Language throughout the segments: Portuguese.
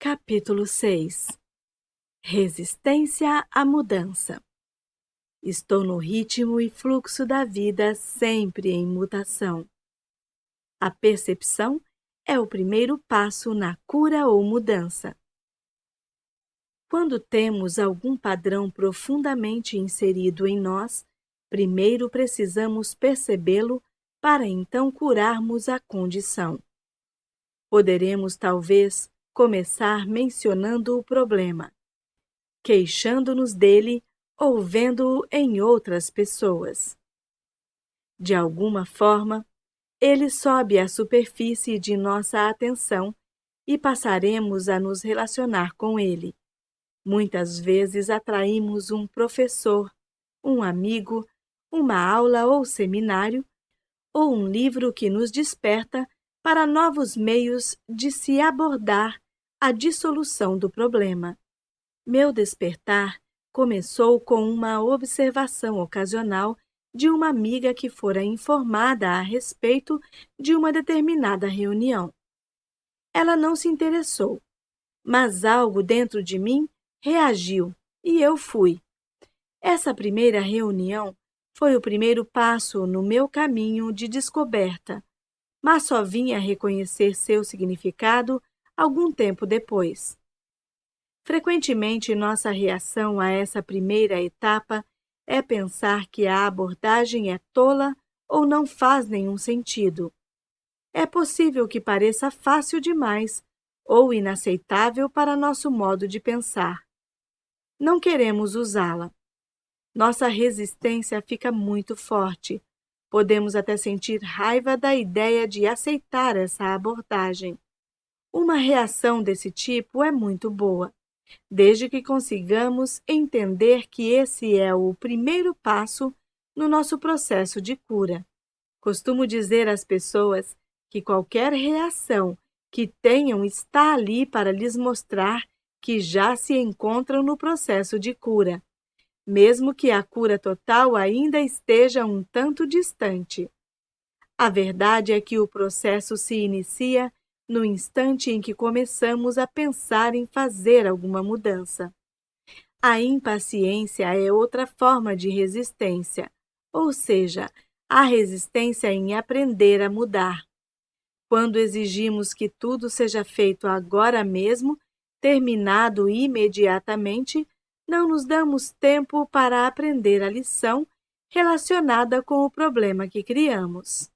Capítulo 6. Resistência à mudança. Estou no ritmo e fluxo da vida sempre em mutação. A percepção é o primeiro passo na cura ou mudança. Quando temos algum padrão profundamente inserido em nós, primeiro precisamos percebê-lo para então curarmos a condição. Poderemos, talvez, começar mencionando o problema, queixando-nos dele ou vendo-o em outras pessoas. De alguma forma, ele sobe à superfície de nossa atenção e passaremos a nos relacionar com ele. Muitas vezes atraímos um professor, um amigo, uma aula ou seminário, ou um livro que nos desperta para novos meios de se abordar a dissolução do problema. Meu despertar começou com uma observação ocasional de uma amiga que fora informada a respeito de uma determinada reunião. Ela não se interessou, mas algo dentro de mim reagiu e eu fui. Essa primeira reunião foi o primeiro passo no meu caminho de descoberta, mas só vim a reconhecer seu significado algum tempo depois. Frequentemente, nossa reação a essa primeira etapa é pensar que a abordagem é tola ou não faz nenhum sentido. É possível que pareça fácil demais ou inaceitável para nosso modo de pensar. Não queremos usá-la. Nossa resistência fica muito forte. Podemos até sentir raiva da ideia de aceitar essa abordagem. Uma reação desse tipo é muito boa, desde que consigamos entender que esse é o primeiro passo no nosso processo de cura. Costumo dizer às pessoas que qualquer reação que tenham está ali para lhes mostrar que já se encontram no processo de cura, mesmo que a cura total ainda esteja um tanto distante. A verdade é que o processo se inicia no instante em que começamos a pensar em fazer alguma mudança. A impaciência é outra forma de resistência, ou seja, a resistência em aprender a mudar. Quando exigimos que tudo seja feito agora mesmo, terminado imediatamente, não nos damos tempo para aprender a lição relacionada com o problema que criamos.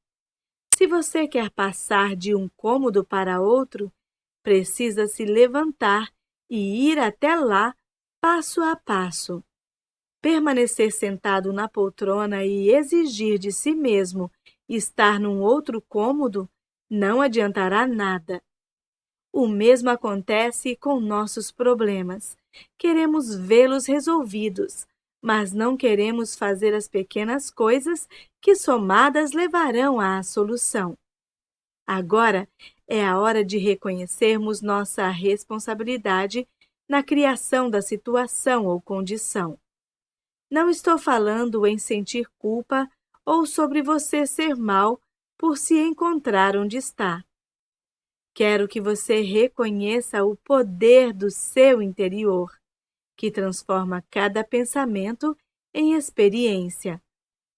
Se você quer passar de um cômodo para outro, precisa se levantar e ir até lá, passo a passo. Permanecer sentado na poltrona e exigir de si mesmo estar num outro cômodo não adiantará nada. O mesmo acontece com nossos problemas. Queremos vê-los resolvidos, mas não queremos fazer as pequenas coisas que somadas levarão à solução. Agora é a hora de reconhecermos nossa responsabilidade na criação da situação ou condição. Não estou falando em sentir culpa ou sobre você ser mal por se encontrar onde está. Quero que você reconheça o poder do seu interior, que transforma cada pensamento em experiência.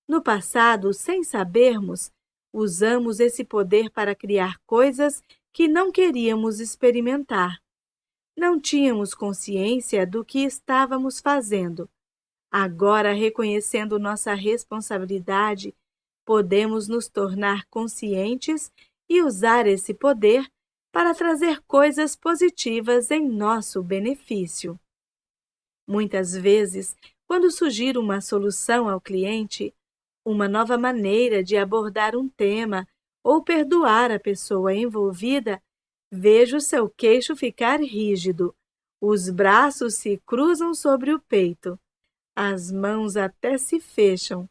No passado, sem sabermos, usamos esse poder para criar coisas que não queríamos experimentar. Não tínhamos consciência do que estávamos fazendo. Agora, reconhecendo nossa responsabilidade, podemos nos tornar conscientes e usar esse poder para trazer coisas positivas em nosso benefício. Muitas vezes, quando surgir uma solução ao cliente, uma nova maneira de abordar um tema ou perdoar a pessoa envolvida, vejo seu queixo ficar rígido, os braços se cruzam sobre o peito, as mãos até se fecham.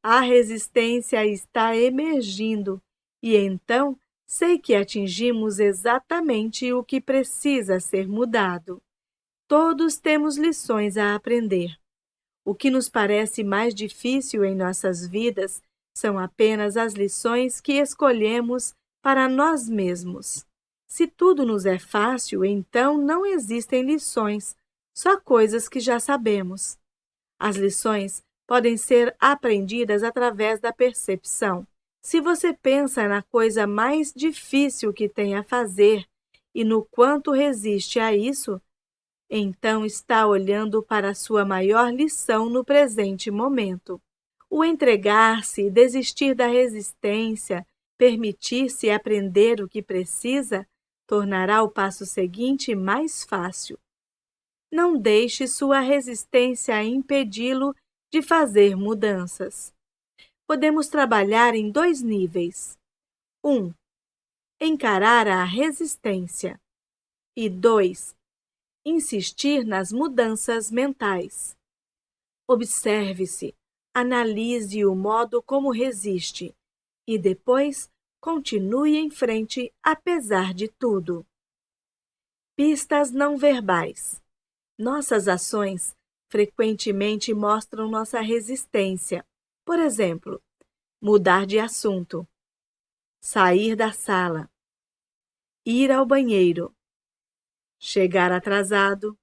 A resistência está emergindo e então sei que atingimos exatamente o que precisa ser mudado. Todos temos lições a aprender. O que nos parece mais difícil em nossas vidas são apenas as lições que escolhemos para nós mesmos. Se tudo nos é fácil, então não existem lições, só coisas que já sabemos. As lições podem ser aprendidas através da percepção. Se você pensa na coisa mais difícil que tem a fazer e no quanto resiste a isso, então está olhando para a sua maior lição no presente momento. O entregar-se e desistir da resistência, permitir-se aprender o que precisa, tornará o passo seguinte mais fácil. Não deixe sua resistência impedi-lo de fazer mudanças. Podemos trabalhar em 2 níveis. 1. Encarar a resistência. E 2. Insistir nas mudanças mentais. Observe-se, analise o modo como resiste e depois continue em frente apesar de tudo. Pistas não verbais. Nossas ações frequentemente mostram nossa resistência. Por exemplo, mudar de assunto, sair da sala, ir ao banheiro, chegar atrasado,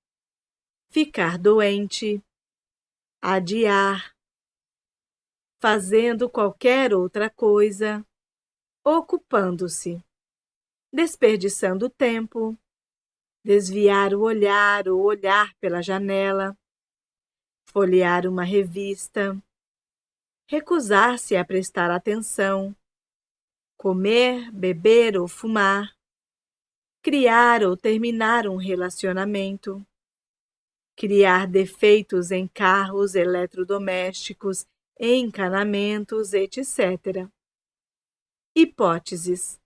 ficar doente, adiar, fazendo qualquer outra coisa, ocupando-se, desperdiçando tempo, desviar o olhar ou olhar pela janela, folhear uma revista, recusar-se a prestar atenção, comer, beber ou fumar, criar ou terminar um relacionamento, criar defeitos em carros, eletrodomésticos, encanamentos, etc. Hipóteses.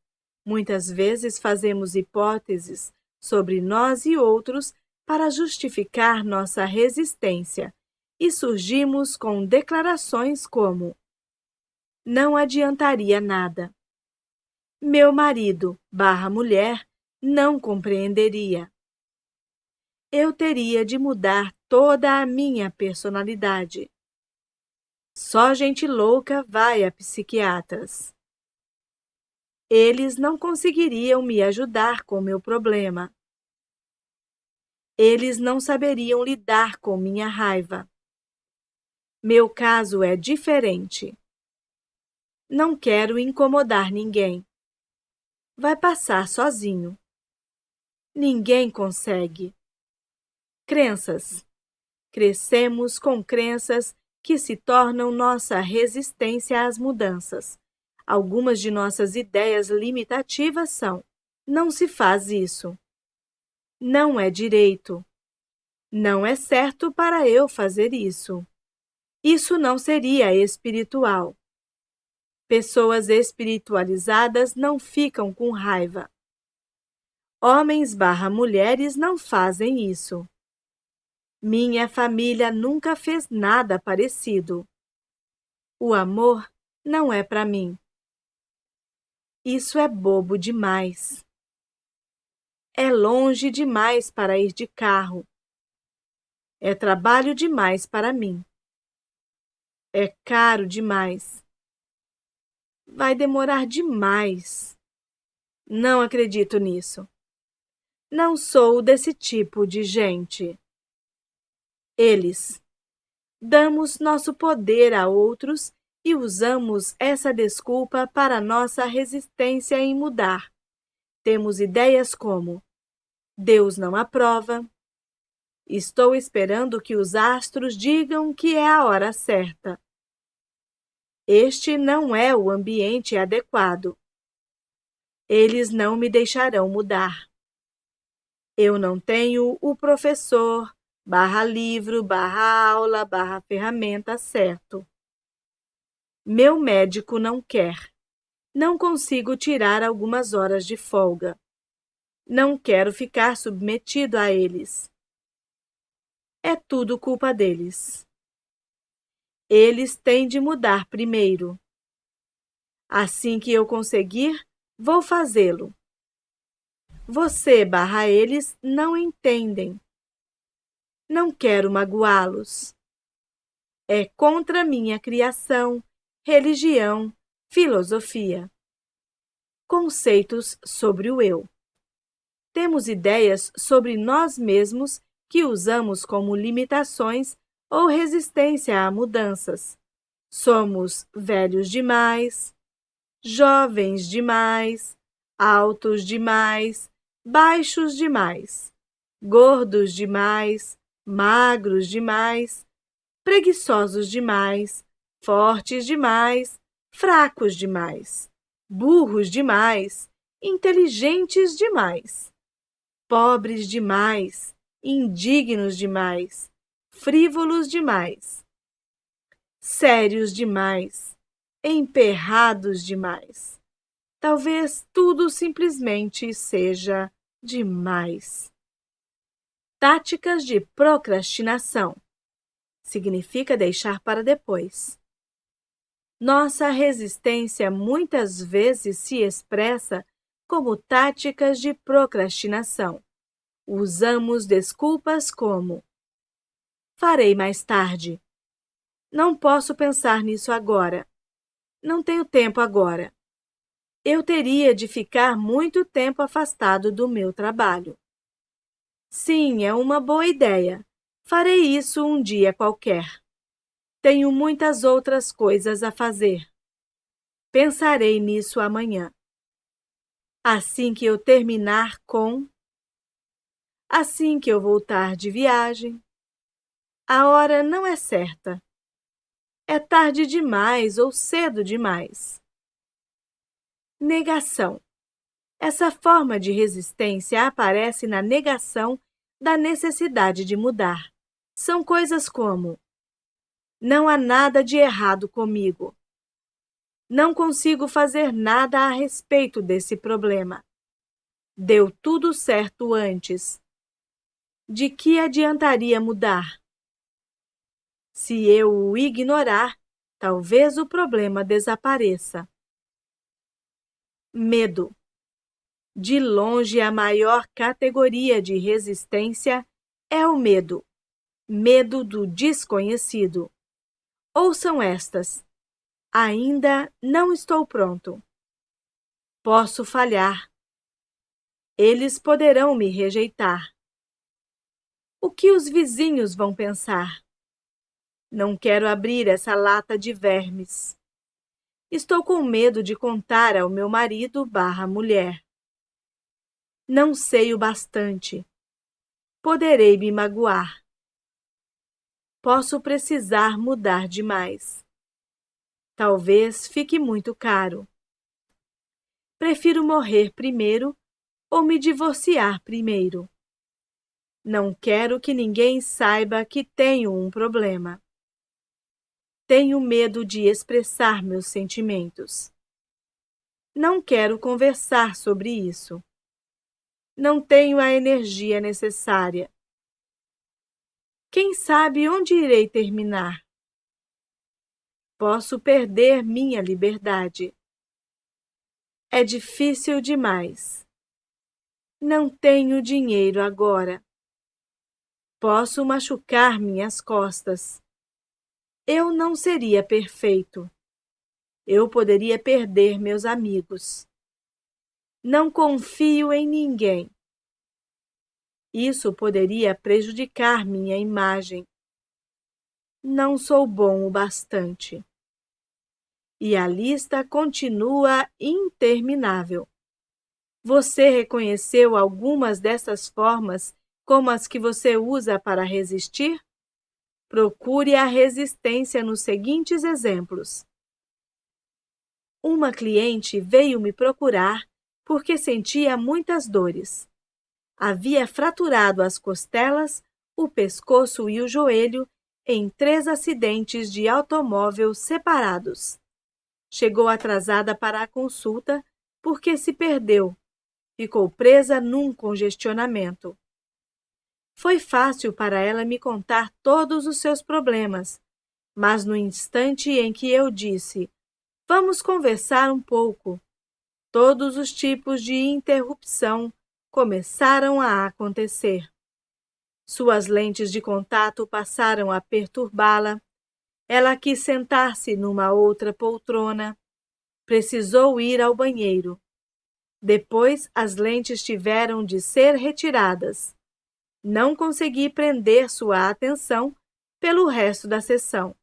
Muitas vezes fazemos hipóteses sobre nós e outros para justificar nossa resistência e surgimos com declarações como: não adiantaria nada. Meu marido/mulher não compreenderia. Eu teria de mudar toda a minha personalidade. Só gente louca vai a psiquiatras. Eles não conseguiriam me ajudar com meu problema. Eles não saberiam lidar com minha raiva. Meu caso é diferente. Não quero incomodar ninguém. Vai passar sozinho. Ninguém consegue. Crenças. Crescemos com crenças que se tornam nossa resistência às mudanças. Algumas de nossas ideias limitativas são: não se faz isso. Não é direito. Não é certo para eu fazer isso. Isso não seria espiritual. Pessoas espiritualizadas não ficam com raiva. Homens/mulheres não fazem isso. Minha família nunca fez nada parecido. O amor não é para mim. Isso é bobo demais. É longe demais para ir de carro. É trabalho demais para mim. É caro demais. Vai demorar demais. Não acredito nisso. Não sou desse tipo de gente. Eles. Damos nosso poder a outros e usamos essa desculpa para nossa resistência em mudar. Temos ideias como: Deus não aprova. Estou esperando que os astros digam que é a hora certa. Este não é o ambiente adequado. Eles não me deixarão mudar. Eu não tenho o professor/livro/aula/ferramenta certo. Meu médico não quer. Não consigo tirar algumas horas de folga. Não quero ficar submetido a eles. É tudo culpa deles. Eles têm de mudar primeiro. Assim que eu conseguir, vou fazê-lo. Você/eles não entendem. Não quero magoá-los. É contra minha criação, religião, filosofia. Conceitos sobre o eu. Temos ideias sobre nós mesmos que usamos como limitações ou resistência a mudanças. Somos velhos demais, jovens demais, altos demais, baixos demais, gordos demais, magros demais, preguiçosos demais, fortes demais, fracos demais, burros demais, inteligentes demais, pobres demais, indignos demais, frívolos demais, sérios demais, emperrados demais. Talvez tudo simplesmente seja demais. Táticas de procrastinação. Significa deixar para depois. Nossa resistência muitas vezes se expressa como táticas de procrastinação. Usamos desculpas como: farei mais tarde. Não posso pensar nisso agora. Não tenho tempo agora. Eu teria de ficar muito tempo afastado do meu trabalho. Sim, é uma boa ideia. Farei isso um dia qualquer. Tenho muitas outras coisas a fazer. Pensarei nisso amanhã. Assim que eu terminar com... Assim que eu voltar de viagem. A hora não é certa. É tarde demais ou cedo demais. Negação. Essa forma de resistência aparece na negação da necessidade de mudar. São coisas como: não há nada de errado comigo. Não consigo fazer nada a respeito desse problema. Deu tudo certo antes. De que adiantaria mudar? Se eu o ignorar, talvez o problema desapareça. Medo. De longe, a maior categoria de resistência é o medo. Medo do desconhecido. Ouçam estas. Ainda não estou pronto. Posso falhar. Eles poderão me rejeitar. O que os vizinhos vão pensar? Não quero abrir essa lata de vermes. Estou com medo de contar ao meu marido/mulher. Não sei o bastante. Poderei me magoar. Posso precisar mudar demais. Talvez fique muito caro. Prefiro morrer primeiro ou me divorciar primeiro. Não quero que ninguém saiba que tenho um problema. Tenho medo de expressar meus sentimentos. Não quero conversar sobre isso. Não tenho a energia necessária. Quem sabe onde irei terminar? Posso perder minha liberdade. É difícil demais. Não tenho dinheiro agora. Posso machucar minhas costas. Eu não seria perfeito. Eu poderia perder meus amigos. Não confio em ninguém. Isso poderia prejudicar minha imagem. Não sou bom o bastante. E a lista continua interminável. Você reconheceu algumas dessas formas como as que você usa para resistir? Procure a resistência nos seguintes exemplos. Uma cliente veio me procurar porque sentia muitas dores. Havia fraturado as costelas, o pescoço e o joelho em 3 acidentes de automóvel separados. Chegou atrasada para a consulta porque se perdeu. Ficou presa num congestionamento. Foi fácil para ela me contar todos os seus problemas, mas no instante em que eu disse: vamos conversar um pouco, todos os tipos de interrupção começaram a acontecer. Suas lentes de contato passaram a perturbá-la. Ela quis sentar-se numa outra poltrona. Precisou ir ao banheiro. Depois, as lentes tiveram de ser retiradas. Não consegui prender sua atenção pelo resto da sessão.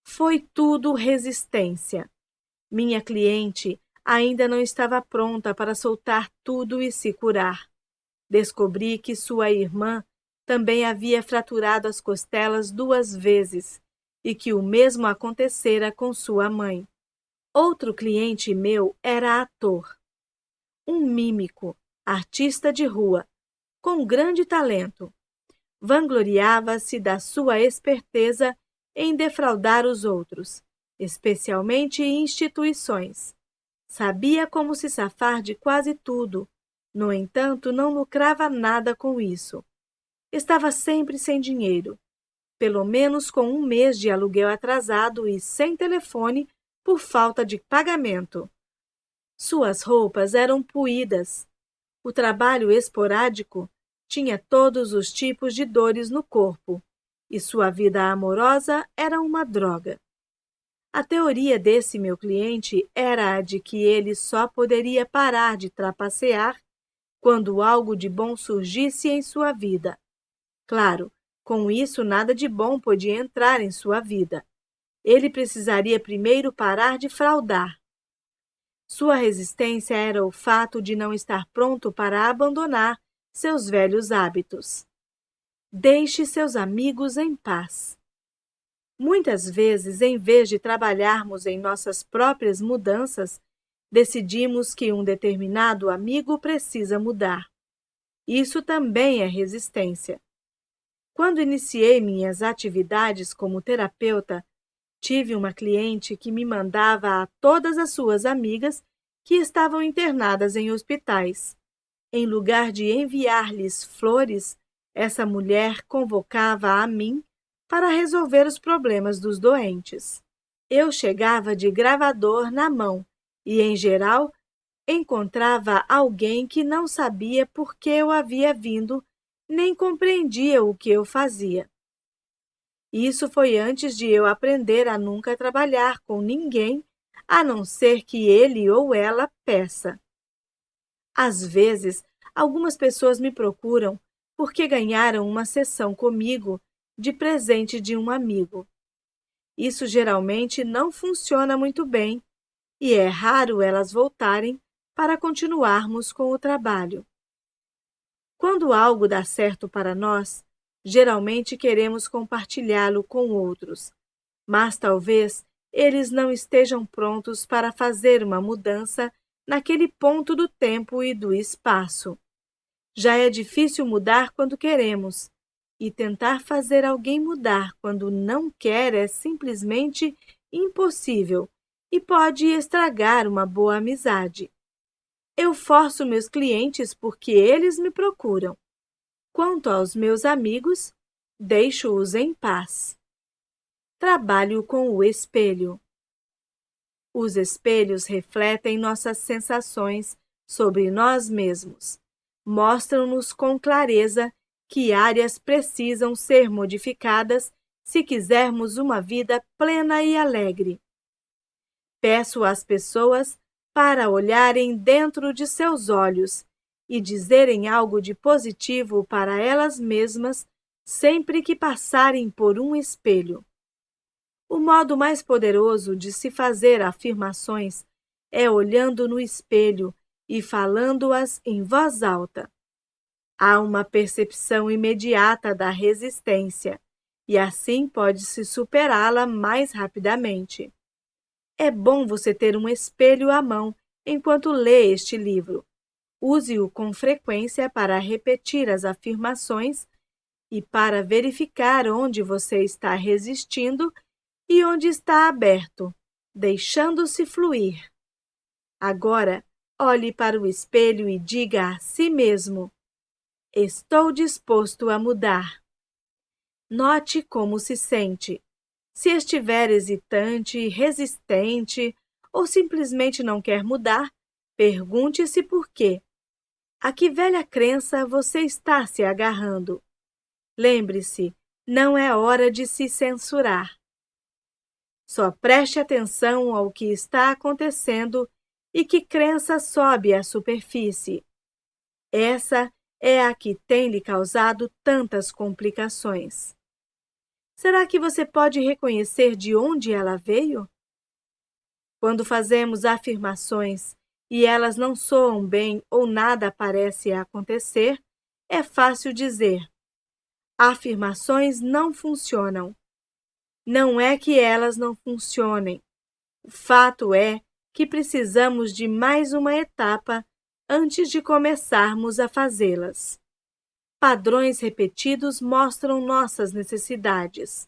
Foi tudo resistência. Minha cliente ainda não estava pronta para soltar tudo e se curar. Descobri que sua irmã também havia fraturado as costelas 2 vezes e que o mesmo acontecera com sua mãe. Outro cliente meu era ator. Um mímico, artista de rua, com grande talento. Vangloriava-se da sua esperteza em defraudar os outros, especialmente instituições. Sabia como se safar de quase tudo, no entanto, não lucrava nada com isso. Estava sempre sem dinheiro, pelo menos com 1 mês de aluguel atrasado e sem telefone por falta de pagamento. Suas roupas eram puídas. O trabalho esporádico tinha todos os tipos de dores no corpo, e sua vida amorosa era uma droga. A teoria desse meu cliente era a de que ele só poderia parar de trapacear quando algo de bom surgisse em sua vida. Claro, com isso nada de bom podia entrar em sua vida. Ele precisaria primeiro parar de fraudar. Sua resistência era o fato de não estar pronto para abandonar seus velhos hábitos. Deixe seus amigos em paz. Muitas vezes, em vez de trabalharmos em nossas próprias mudanças, decidimos que um determinado amigo precisa mudar. Isso também é resistência. Quando iniciei minhas atividades como terapeuta, tive uma cliente que me mandava a todas as suas amigas que estavam internadas em hospitais. Em lugar de enviar-lhes flores, essa mulher convocava a mim para resolver os problemas dos doentes. Eu chegava de gravador na mão e, em geral, encontrava alguém que não sabia por que eu havia vindo, nem compreendia o que eu fazia. Isso foi antes de eu aprender a nunca trabalhar com ninguém, a não ser que ele ou ela peça. Às vezes, algumas pessoas me procuram porque ganharam uma sessão comigo de presente de um amigo. Isso geralmente não funciona muito bem e é raro elas voltarem para continuarmos com o trabalho. Quando algo dá certo para nós, geralmente queremos compartilhá-lo com outros, mas talvez eles não estejam prontos para fazer uma mudança naquele ponto do tempo e do espaço. Já é difícil mudar quando queremos, e tentar fazer alguém mudar quando não quer é simplesmente impossível e pode estragar uma boa amizade. Eu forço meus clientes porque eles me procuram. Quanto aos meus amigos, deixo-os em paz. Trabalho com o espelho. Os espelhos refletem nossas sensações sobre nós mesmos. Mostram-nos com clareza que áreas precisam ser modificadas se quisermos uma vida plena e alegre. Peço às pessoas para olharem dentro de seus olhos e dizerem algo de positivo para elas mesmas sempre que passarem por um espelho. O modo mais poderoso de se fazer afirmações é olhando no espelho e falando-as em voz alta. Há uma percepção imediata da resistência, e assim pode-se superá-la mais rapidamente. É bom você ter um espelho à mão enquanto lê este livro. Use-o com frequência para repetir as afirmações e para verificar onde você está resistindo e onde está aberto, deixando-se fluir. Agora, olhe para o espelho e diga a si mesmo: estou disposto a mudar. Note como se sente. Se estiver hesitante, resistente ou simplesmente não quer mudar, pergunte-se por quê. A que velha crença você está se agarrando? Lembre-se, não é hora de se censurar. Só preste atenção ao que está acontecendo E que crença sobe à superfície? Essa é a que tem lhe causado tantas complicações. Será que você pode reconhecer de onde ela veio? Quando fazemos afirmações e elas não soam bem ou nada parece acontecer, é fácil dizer: afirmações não funcionam. Não é que elas não funcionem. O fato é que precisamos de mais uma etapa antes de começarmos a fazê-las. Padrões repetidos mostram nossas necessidades.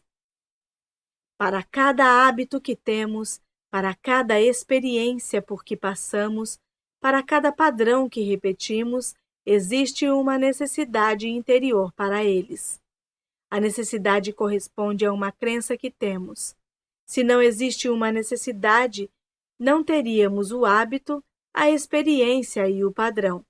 Para cada hábito que temos, para cada experiência por que passamos, para cada padrão que repetimos, existe uma necessidade interior para eles. A necessidade corresponde a uma crença que temos. Se não existe uma necessidade, não teríamos o hábito, a experiência e o padrão.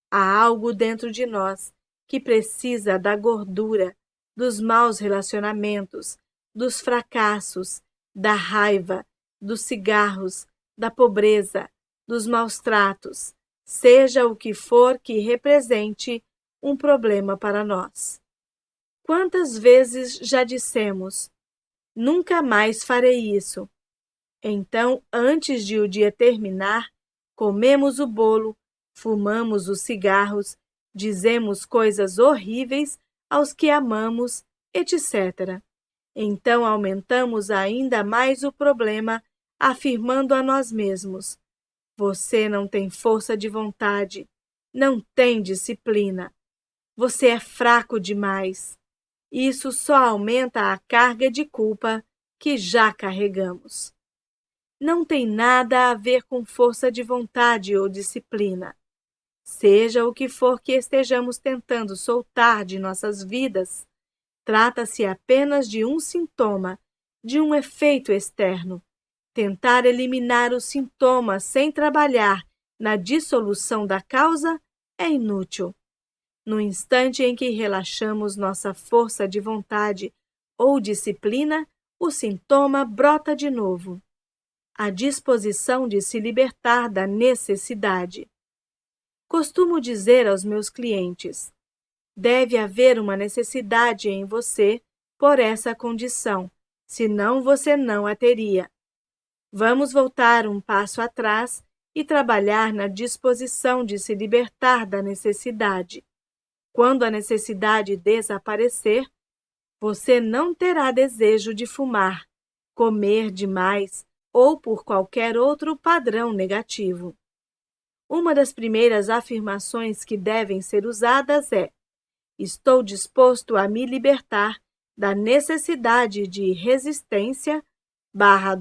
Há algo dentro de nós que precisa da gordura, dos maus relacionamentos, dos fracassos, da raiva, dos cigarros, da pobreza, dos maus tratos, seja o que for que represente um problema para nós. Quantas vezes já dissemos: nunca mais farei isso. Então, antes de o dia terminar, comemos o bolo, fumamos os cigarros, dizemos coisas horríveis aos que amamos, etc. Então aumentamos ainda mais o problema, afirmando a nós mesmos: você não tem força de vontade, não tem disciplina, você é fraco demais. Isso só aumenta a carga de culpa que já carregamos. Não tem nada a ver com força de vontade ou disciplina. Seja o que for que estejamos tentando soltar de nossas vidas, trata-se apenas de um sintoma, de um efeito externo. Tentar eliminar o sintoma sem trabalhar na dissolução da causa é inútil. No instante em que relaxamos nossa força de vontade ou disciplina, o sintoma brota de novo. A disposição de se libertar da necessidade. Costumo dizer aos meus clientes: deve haver uma necessidade em você por essa condição, senão você não a teria. Vamos voltar um passo atrás e trabalhar na disposição de se libertar da necessidade. Quando a necessidade desaparecer, você não terá desejo de fumar, comer demais ou por qualquer outro padrão negativo. Uma das primeiras afirmações que devem ser usadas é: estou disposto a me libertar da necessidade de resistência,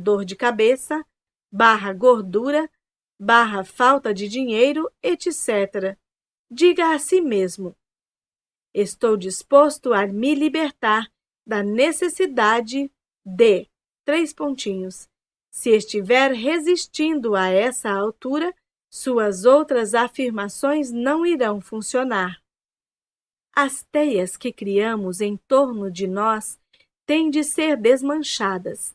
dor de cabeça, gordura, falta de dinheiro, etc. Diga a si mesmo: estou disposto a me libertar da necessidade de... Se estiver resistindo a essa altura, suas outras afirmações não irão funcionar. As teias que criamos em torno de nós têm de ser desmanchadas.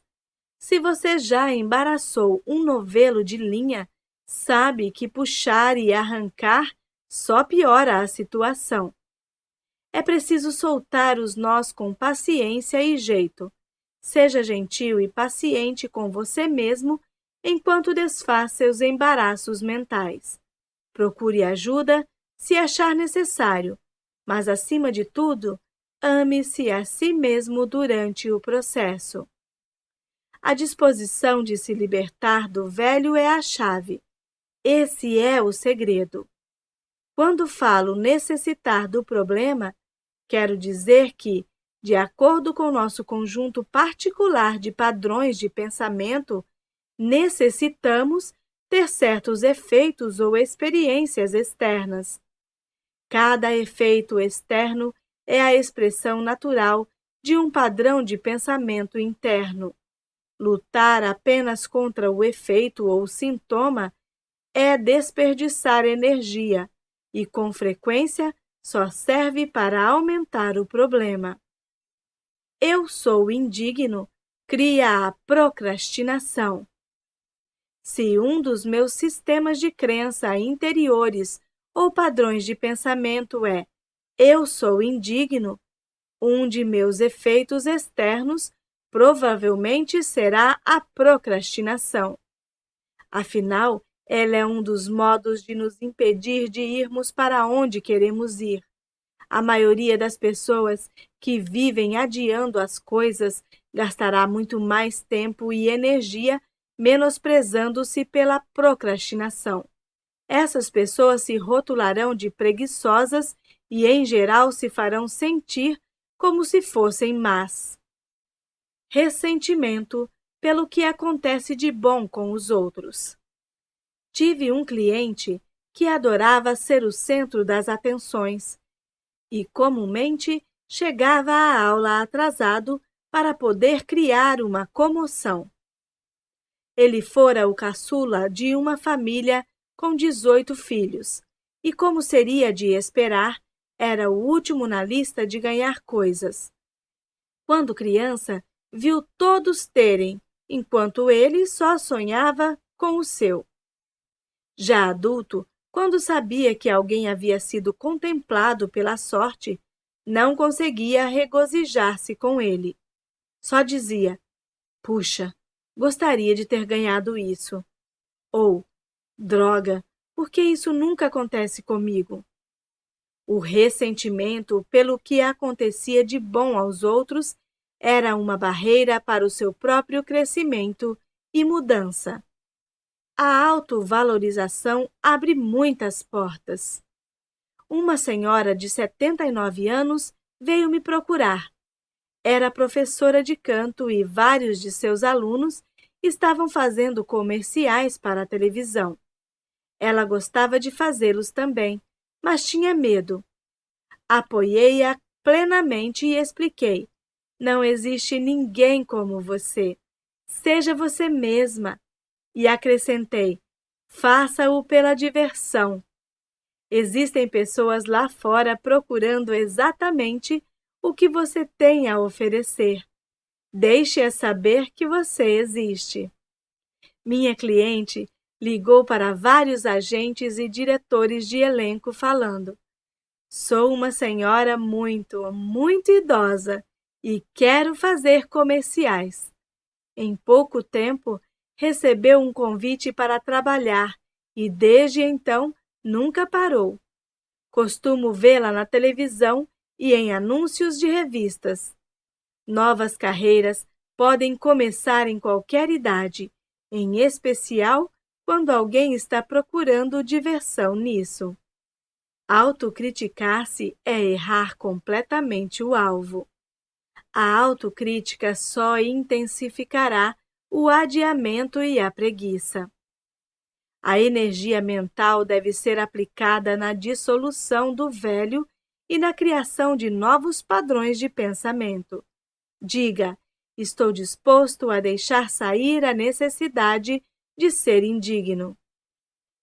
Se você já embaraçou um novelo de linha, sabe que puxar e arrancar só piora a situação. É preciso soltar os nós com paciência e jeito. Seja gentil e paciente com você mesmo enquanto desfaz seus embaraços mentais. Procure ajuda se achar necessário, mas, acima de tudo, ame-se a si mesmo durante o processo. A disposição de se libertar do velho é a chave. Esse é o segredo. Quando falo necessitar do problema, quero dizer que, de acordo com nosso conjunto particular de padrões de pensamento, necessitamos ter certos efeitos ou experiências externas. Cada efeito externo é a expressão natural de um padrão de pensamento interno. Lutar apenas contra o efeito ou sintoma é desperdiçar energia e, com frequência, só serve para aumentar o problema. Eu sou indigno cria a procrastinação. Se um dos meus sistemas de crença interiores ou padrões de pensamento é eu sou indigno, um de meus efeitos externos provavelmente será a procrastinação. Afinal, ela é um dos modos de nos impedir de irmos para onde queremos ir. A maioria das pessoas que vivem adiando as coisas gastará muito mais tempo e energia menosprezando-se pela procrastinação. Essas pessoas se rotularão de preguiçosas e, em geral, se farão sentir como se fossem más. Ressentimento pelo que acontece de bom com os outros. Tive um cliente que adorava ser o centro das atenções e, comumente, chegava à aula atrasado para poder criar uma comoção. Ele fora o caçula de uma família com 18 filhos e, como seria de esperar, era o último na lista de ganhar coisas. Quando criança, viu todos terem, enquanto ele só sonhava com o seu. Já adulto, quando sabia que alguém havia sido contemplado pela sorte, não conseguia regozijar-se com ele. Só dizia, puxa, gostaria de ter ganhado isso. Ou, droga, por que isso nunca acontece comigo? O ressentimento pelo que acontecia de bom aos outros era uma barreira para o seu próprio crescimento e mudança. A autovalorização abre muitas portas. Uma senhora de 79 anos veio me procurar. Era professora de canto e vários de seus alunos estavam fazendo comerciais para a televisão. Ela gostava de fazê-los também, mas tinha medo. Apoiei-a plenamente e expliquei. Não existe ninguém como você. Seja você mesma. E acrescentei, faça-o pela diversão. Existem pessoas lá fora procurando exatamente o que você tem a oferecer. Deixe-as saber que você existe. Minha cliente ligou para vários agentes e diretores de elenco falando: sou uma senhora muito idosa e quero fazer comerciais. Em pouco tempo, recebeu um convite para trabalhar e, desde então, nunca parou. Costumo vê-la na televisão e em anúncios de revistas. Novas carreiras podem começar em qualquer idade, em especial quando alguém está procurando diversão nisso. Autocriticar-se é errar completamente o alvo. A autocrítica só intensificará o adiamento e a preguiça. A energia mental deve ser aplicada na dissolução do velho e na criação de novos padrões de pensamento. Diga, estou disposto a deixar sair a necessidade de ser indigno.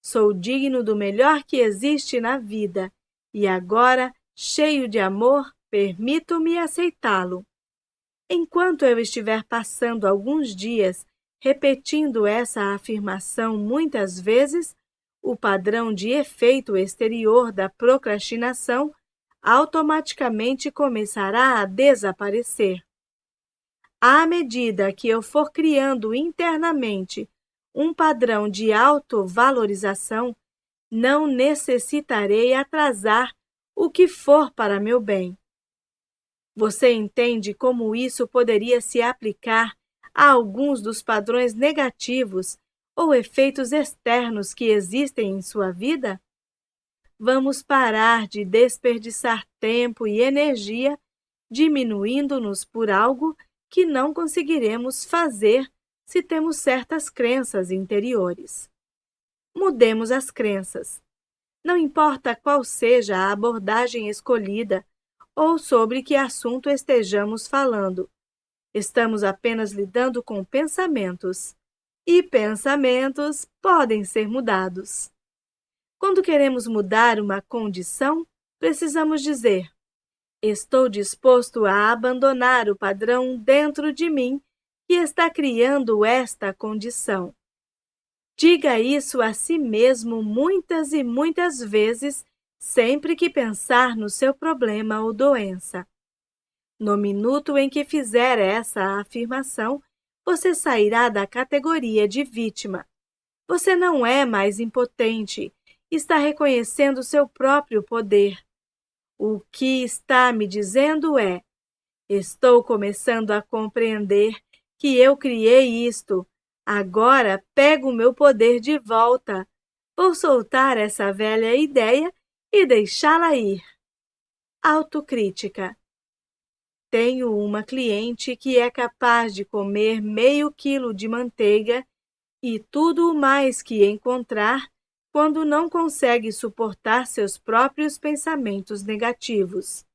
Sou digno do melhor que existe na vida e agora, cheio de amor, permito-me aceitá-lo. Enquanto eu estiver passando alguns dias repetindo essa afirmação muitas vezes, o padrão de efeito exterior da procrastinação automaticamente começará a desaparecer. À medida que eu for criando internamente um padrão de autovalorização, não necessitarei atrasar o que for para meu bem. Você entende como isso poderia se aplicar a alguns dos padrões negativos ou efeitos externos que existem em sua vida? Vamos parar de desperdiçar tempo e energia diminuindo-nos por algo que não conseguiremos fazer se temos certas crenças interiores. Mudemos as crenças. Não importa qual seja a abordagem escolhida ou sobre que assunto estejamos falando. Estamos apenas lidando com pensamentos. E pensamentos podem ser mudados. Quando queremos mudar uma condição, precisamos dizer: estou disposto a abandonar o padrão dentro de mim que está criando esta condição. Diga isso a si mesmo muitas e muitas vezes, sempre que pensar no seu problema ou doença. No minuto em que fizer essa afirmação, você sairá da categoria de vítima. Você não é mais impotente, está reconhecendo seu próprio poder. O que está me dizendo é: estou começando a compreender que eu criei isto. Agora pego o meu poder de volta. Vou soltar essa velha ideia e deixá-la ir. Autocrítica. Tenho uma cliente que é capaz de comer meio quilo de manteiga e tudo o mais que encontrar quando não consegue suportar seus próprios pensamentos negativos.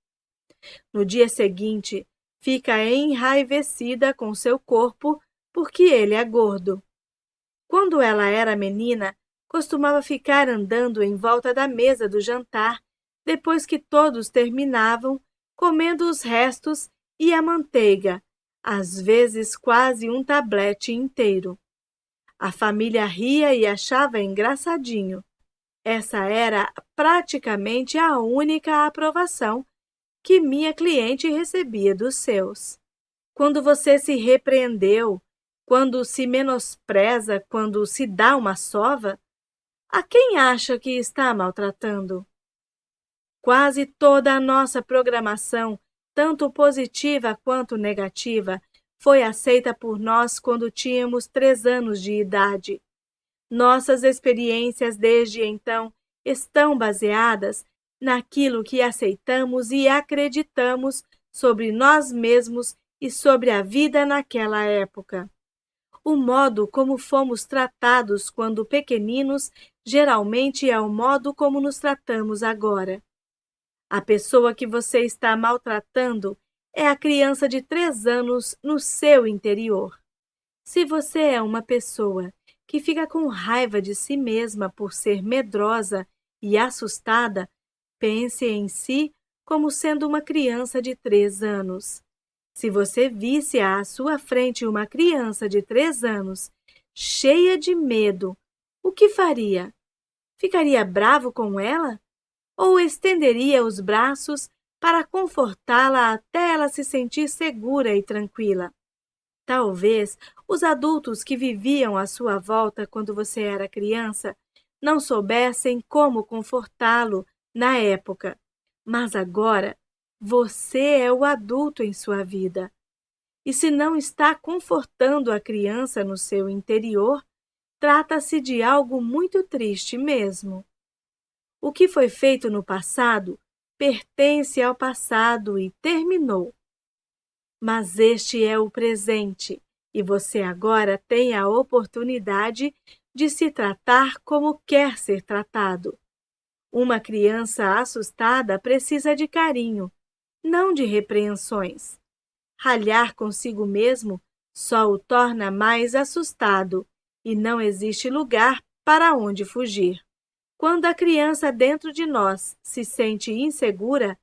No dia seguinte, fica enraivecida com seu corpo porque ele é gordo. Quando ela era menina, costumava ficar andando em volta da mesa do jantar, depois que todos terminavam, comendo os restos e a manteiga, às vezes quase um tablete inteiro. A família ria e achava engraçadinho. Essa era praticamente a única aprovação que minha cliente recebia dos seus. Quando você se repreendeu, quando se menospreza, quando se dá uma sova, a quem acha que está maltratando? Quase toda a nossa programação, tanto positiva quanto negativa, foi aceita por nós quando tínhamos 3 anos de idade. Nossas experiências desde então estão baseadas naquilo que aceitamos e acreditamos sobre nós mesmos e sobre a vida naquela época. O modo como fomos tratados quando pequeninos geralmente é o modo como nos tratamos agora. A pessoa que você está maltratando é a criança de 3 anos no seu interior. Se você é uma pessoa que fica com raiva de si mesma por ser medrosa e assustada, pense em si como sendo uma criança de 3 anos. Se você visse à sua frente uma criança de 3 anos, cheia de medo, o que faria? Ficaria bravo com ela? Ou estenderia os braços para confortá-la até ela se sentir segura e tranquila? Talvez os adultos que viviam à sua volta quando você era criança não soubessem como confortá-lo na época, mas agora você é o adulto em sua vida. E se não está confortando a criança no seu interior, trata-se de algo muito triste mesmo. O que foi feito no passado pertence ao passado e terminou. Mas este é o presente, e você agora tem a oportunidade de se tratar como quer ser tratado. Uma criança assustada precisa de carinho, não de repreensões. Ralhar consigo mesmo só o torna mais assustado, e não existe lugar para onde fugir. Quando a criança dentro de nós se sente insegura,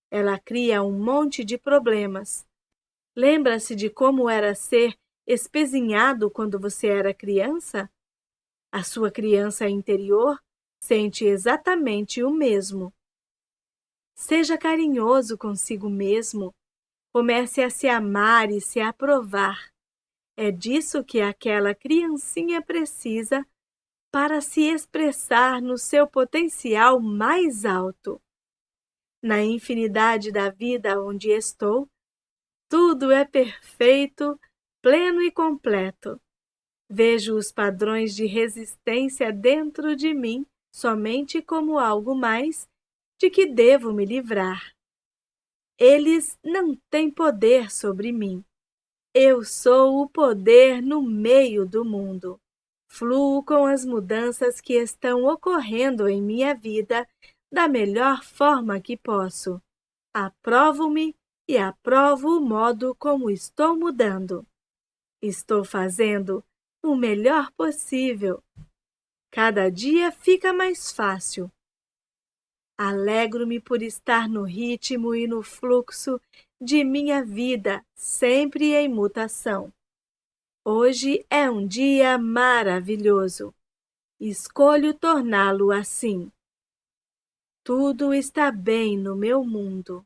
ela cria um monte de problemas. Lembra-se de como era ser espezinhado quando você era criança? A sua criança interior sente exatamente o mesmo. Seja carinhoso consigo mesmo. Comece a se amar e se aprovar. É disso que aquela criancinha precisa para se expressar no seu potencial mais alto. Na infinidade da vida onde estou, tudo é perfeito, pleno e completo. Vejo os padrões de resistência dentro de mim somente como algo mais de que devo me livrar. Eles não têm poder sobre mim. Eu sou o poder no meio do mundo. Fluo com as mudanças que estão ocorrendo em minha vida da melhor forma que posso. Aprovo-me e aprovo o modo como estou mudando. Estou fazendo o melhor possível. Cada dia fica mais fácil. Alegro-me por estar no ritmo e no fluxo de minha vida, sempre em mutação. Hoje é um dia maravilhoso. Escolho torná-lo assim. Tudo está bem no meu mundo.